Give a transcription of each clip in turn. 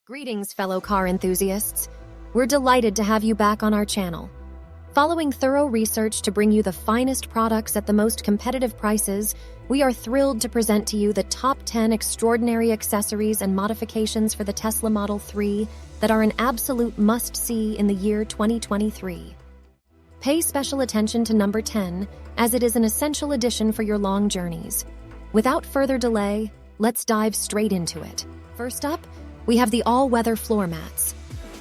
Greetings, fellow car enthusiasts. We're delighted to have you back on our channel. Following thorough research to bring you the finest products at the most competitive prices, we are thrilled to present to you the top 10 extraordinary accessories and modifications for the Tesla Model 3 that are an absolute must-see in the year 2023. Pay special attention to number 10, as it is an essential addition for your long journeys. Without further delay, let's dive straight into it. First up, we have the AllWeather floor mats.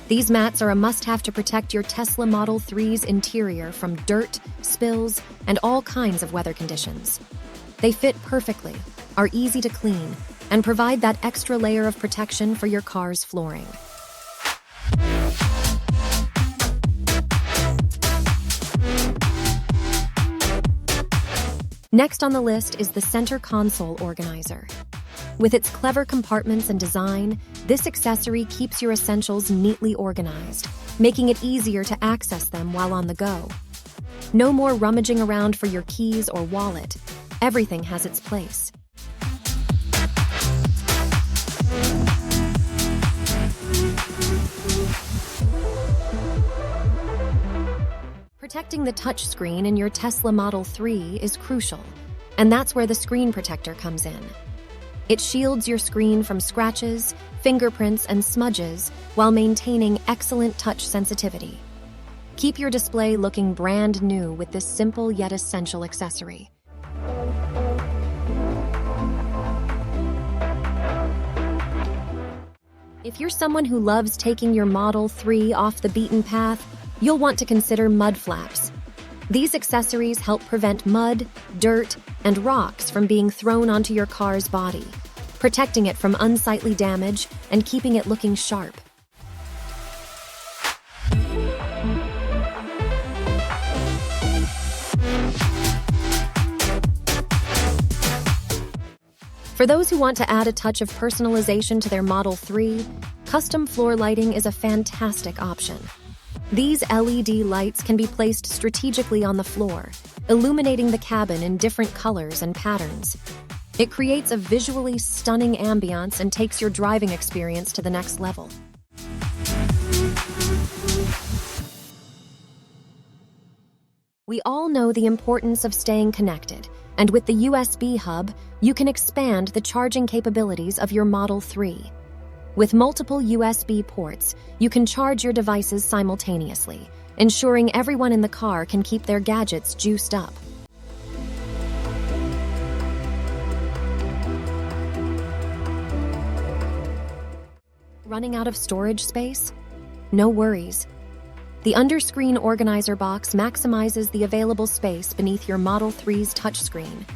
These mats are a must-have to protect your Tesla Model 3's interior from dirt, spills, and all kinds of weather conditions. They fit perfectly, are easy to clean, and provide that extra layer of protection for your car's flooring. Next on the list is the center console organizer. With its clever compartments and design, this accessory keeps your essentials neatly organized, making it easier to access them while on the go. No more rummaging around for your keys or wallet. Everything has its place. Protecting the touchscreen in your Tesla Model 3 is crucial, and that's where the screen protector comes in. It shields your screen from scratches, fingerprints, and smudges while maintaining excellent touch sensitivity. Keep your display looking brand new with this simple yet essential accessory. If you're someone who loves taking your Model 3 off the beaten path, you'll want to consider mud flaps. These accessories help prevent mud, dirt, and rocks from being thrown onto your car's body, protecting it from unsightly damage and keeping it looking sharp. For those who want to add a touch of personalization to their Model 3, custom floor lighting is a fantastic option. These LED lights can be placed strategically on the floor, illuminating the cabin in different colors and patterns. It creates a visually stunning ambiance and takes your driving experience to the next level. We all know the importance of staying connected, and with the USB hub, you can expand the charging capabilities of your Model 3. With multiple USB ports, you can charge your devices simultaneously, ensuring everyone in the car can keep their gadgets juiced up. Running out of storage space? No worries. The underscreen organizer box maximizes the available space beneath your Model 3's touchscreen.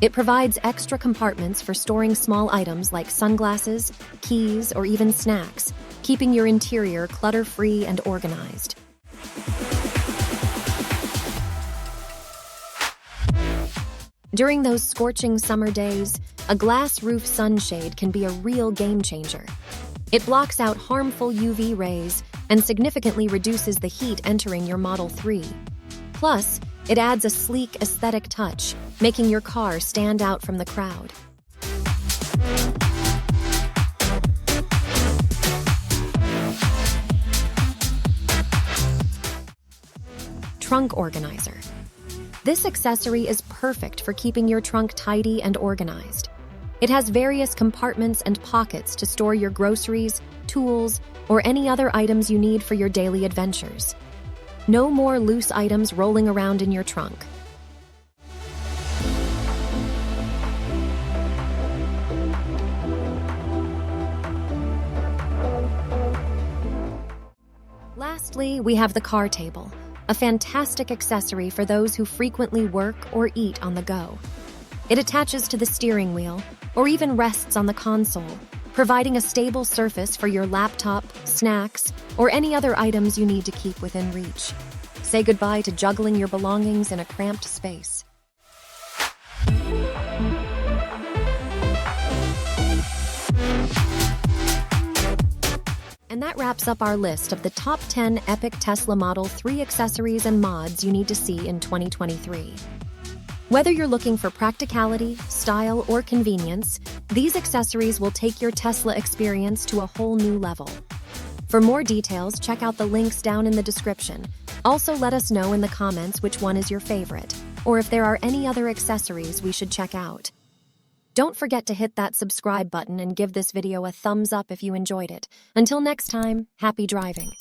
It provides extra compartments for storing small items like sunglasses, keys, or even snacks, keeping your interior clutter-free and organized. During those scorching summer days, a glass roof sunshade can be a real game changer. It blocks out harmful UV rays and significantly reduces the heat entering your Model 3. Plus, it adds a sleek aesthetic touch, making your car stand out from the crowd. Trunk organizer. This accessory is perfect for keeping your trunk tidy and organized. It has various compartments and pockets to store your groceries, tools, or any other items you need for your daily adventures. No more loose items rolling around in your trunk. Lastly, we have the car table, a fantastic accessory for those who frequently work or eat on the go. It attaches to the steering wheel or even rests on the console, providing a stable surface for your laptop, snacks, or any other items you need to keep within reach. Say goodbye to juggling your belongings in a cramped space. And that wraps up our list of the top 10 epic Tesla Model 3 accessories and mods you need to see in 2023. Whether you're looking for practicality, style, or convenience, these accessories will take your Tesla experience to a whole new level. For more details, check out the links down in the description. Also, let us know in the comments which one is your favorite, or if there are any other accessories we should check out. Don't forget to hit that subscribe button and give this video a thumbs up if you enjoyed it. Until next time, happy driving.